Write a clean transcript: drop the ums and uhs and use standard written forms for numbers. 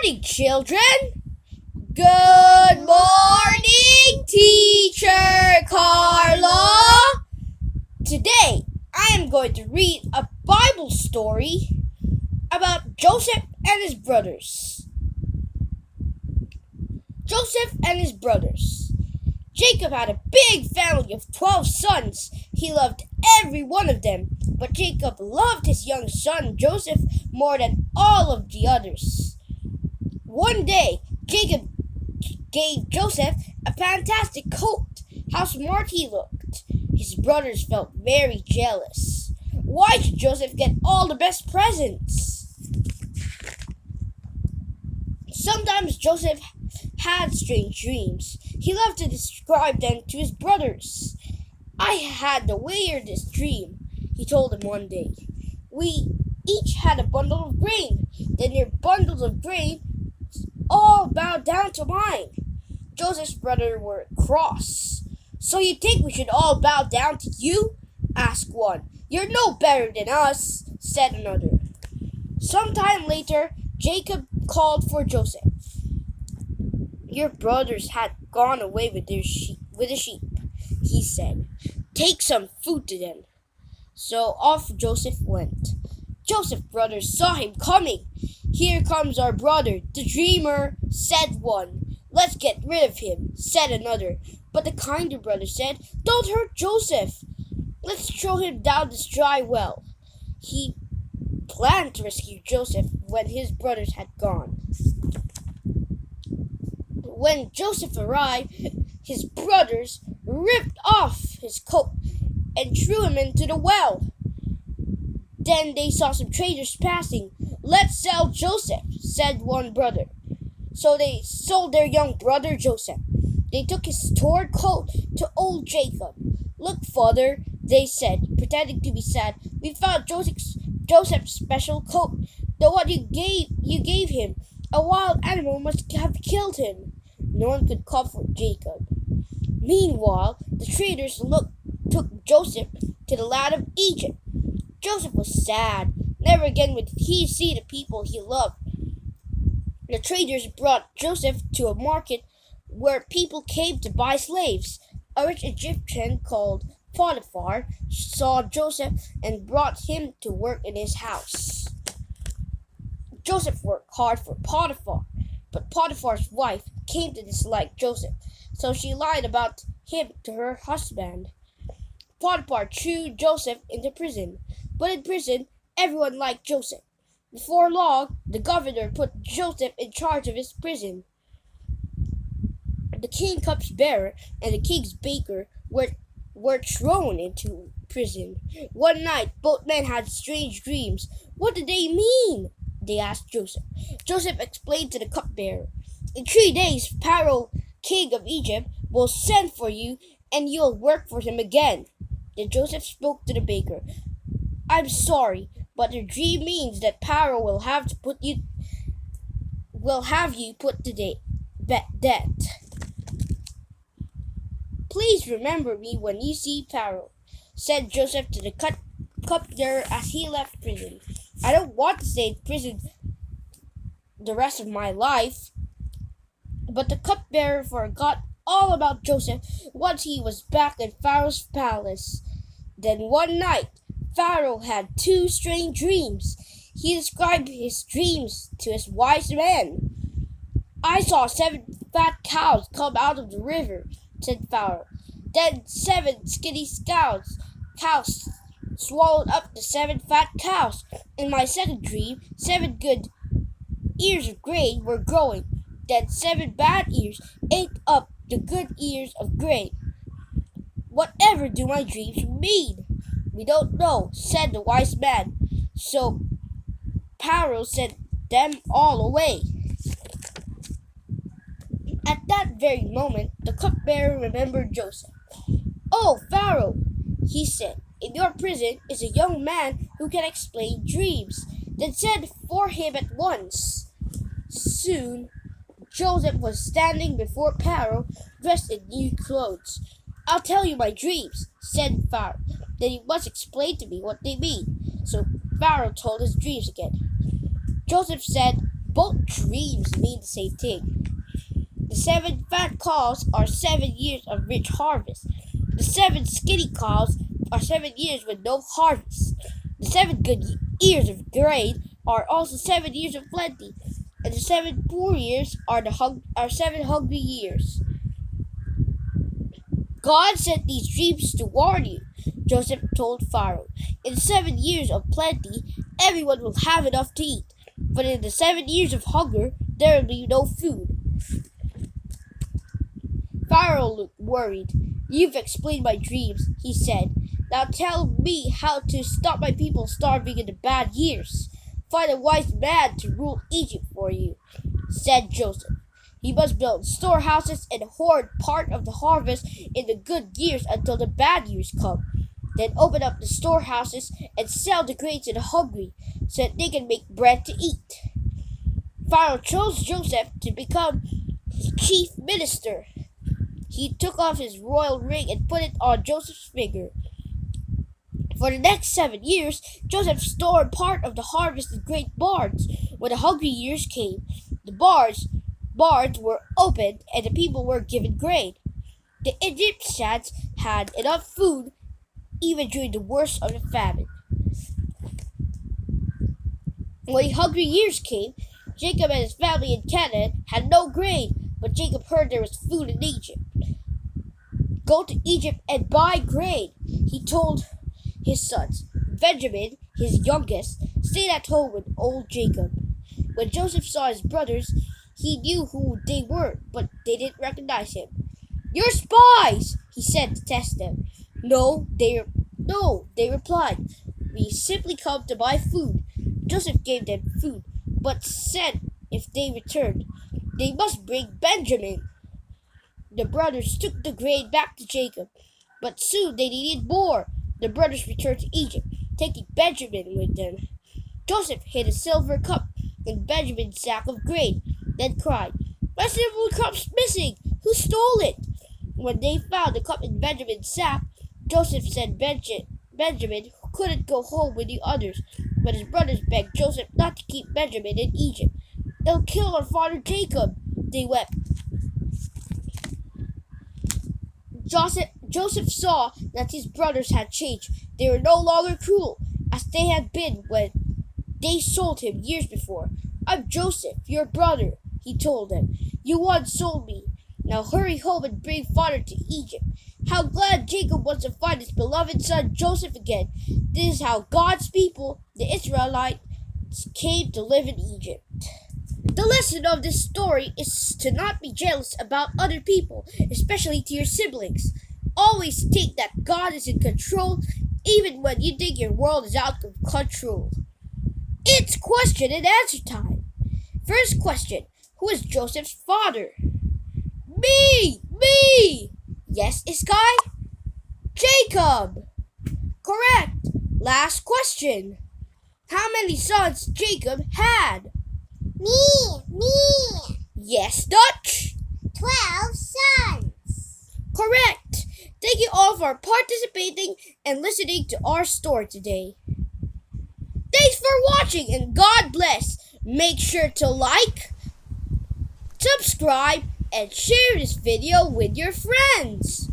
morning, children. Good morning, Teacher Carlo. Today, I am going to read a Bible story about Joseph and his brothers. Joseph and his brothers. Jacob had a big family of 12 sons. He loved every one of them, but Jacob loved his young son Joseph more than all of the others. One day, Jacob gave Joseph a fantastic coat. How smart he looked. His brothers felt very jealous. Why should Joseph get all the best presents? Sometimes Joseph had strange dreams. He loved to describe them to his brothers. I had the weirdest dream, he told them one day. We each had a bundle of grain. Then your bundles of grain all bowed down to mine. Joseph's brothers were cross. So you think we should all bow down to you? Asked one. You're no better than us, said another. Sometime later, Jacob called for Joseph. Your brothers had gone away with the sheep, he said. Take some food to them. So off Joseph went. Joseph's brothers saw him coming. Here comes our brother, the dreamer, said one. Let's get rid of him, said another. But the kinder brother said, Don't hurt Joseph. Let's throw him down this dry well. He planned to rescue Joseph when his brothers had gone. When Joseph arrived, his brothers ripped off his coat and threw him into the well. Then they saw some traders passing. Let's sell Joseph, said one brother. So they sold their young brother Joseph. They took his torn coat to old Jacob. Look, father, they said, pretending to be sad. We found Joseph's special coat, the one you gave him. A wild animal must have killed him. No one could comfort Jacob. Meanwhile, the traders took Joseph to the land of Egypt. Joseph was sad. Never again would he see the people he loved. The traders brought Joseph to a market where people came to buy slaves. A rich Egyptian called Potiphar saw Joseph and brought him to work in his house. Joseph worked hard for Potiphar, but Potiphar's wife came to dislike Joseph, so she lied about him to her husband. Potiphar threw Joseph into prison, but in prison, everyone liked Joseph. Before long, the governor put Joseph in charge of his prison. The king's cupbearer and the king's baker were thrown into prison. One night, both men had strange dreams. What did they mean? They asked Joseph. Joseph explained to the cupbearer. In 3 days, Pharaoh, king of Egypt, will send for you and you'll work for him again. Then Joseph spoke to the baker. I'm sorry, but the dream means that Pharaoh will have you put to death. Please remember me when you see Pharaoh, said Joseph to the cupbearer as he left prison. I don't want to stay in prison the rest of my life. But the cupbearer forgot all about Joseph once he was back in Pharaoh's palace. Then one night, Pharaoh had 2 strange dreams. He described his dreams to his wise men. I saw 7 fat cows come out of the river, said Pharaoh. Then 7 skinny cows swallowed up the 7 fat cows. In my second dream, 7 good ears of grain were growing. Then 7 bad ears ate up the good ears of grain. Whatever do my dreams mean? We don't know, said the wise man. So Pharaoh sent them all away. At that very moment, the cupbearer remembered Joseph. Oh, Pharaoh, he said, in your prison is a young man who can explain dreams. Then send for him at once. Soon, Joseph was standing before Pharaoh, dressed in new clothes. I'll tell you my dreams, said Pharaoh. Then you must explain to me what they mean. So Pharaoh told his dreams again. Joseph said, Both dreams mean the same thing. The 7 fat cows are 7 years of rich harvest. The 7 skinny cows are 7 years with no harvest. The 7 good ears of grain are also 7 years of plenty. And the 7 poor years are 7 hungry years. God sent these dreams to warn you, Joseph told Pharaoh. In 7 years of plenty, everyone will have enough to eat. But in the 7 years of hunger, there will be no food. Pharaoh looked worried. You've explained my dreams, he said. Now tell me how to stop my people starving in the bad years. Find a wise man to rule Egypt for you, said Joseph. He must build storehouses and hoard part of the harvest in the good years until the bad years come. Then open up the storehouses and sell the grain to the hungry so that they can make bread to eat. Pharaoh chose Joseph to become his chief minister. He took off his royal ring and put it on Joseph's finger. For the next 7 years, Joseph stored part of the harvest in great barns. When the hungry years came, the barns were opened and the people were given grain. The Egyptians had enough food even during the worst of the famine. When the hungry years came, Jacob and his family in Canaan had no grain, but Jacob heard there was food in Egypt. Go to Egypt and buy grain, he told his sons. Benjamin, his youngest, stayed at home with old Jacob. When Joseph saw his brothers, he knew who they were, but they didn't recognize him. You're spies, he said to test them. No, they replied. We simply come to buy food. Joseph gave them food, but said if they returned, they must bring Benjamin. The brothers took the grain back to Jacob, but soon they needed more. The brothers returned to Egypt, taking Benjamin with them. Joseph hid a silver cup in Benjamin's sack of grain, then cried, My silver cup's missing! Who stole it? When they found the cup in Benjamin's sack, Joseph said Benjamin couldn't go home with the others, but his brothers begged Joseph not to keep Benjamin in Egypt. They'll kill our father Jacob, they wept. Joseph saw that his brothers had changed. They were no longer cruel, as they had been when they sold him years before. I'm Joseph, your brother, he told them. You once sold me. Now hurry home and bring father to Egypt. How glad Jacob was to find his beloved son Joseph again. This is how God's people, the Israelites, came to live in Egypt. The lesson of this story is to not be jealous about other people, especially to your siblings. Always think that God is in control, even when you think your world is out of control. It's question and answer time. First question, who is Joseph's father? Me! Yes, Iskai? Jacob! Correct. Last question. How many sons Jacob had? Me! Yes, Dutch? 12 sons! Correct! Thank you all for participating and listening to our story today. Thanks for watching and God bless. Make sure to like, subscribe, and share this video with your friends.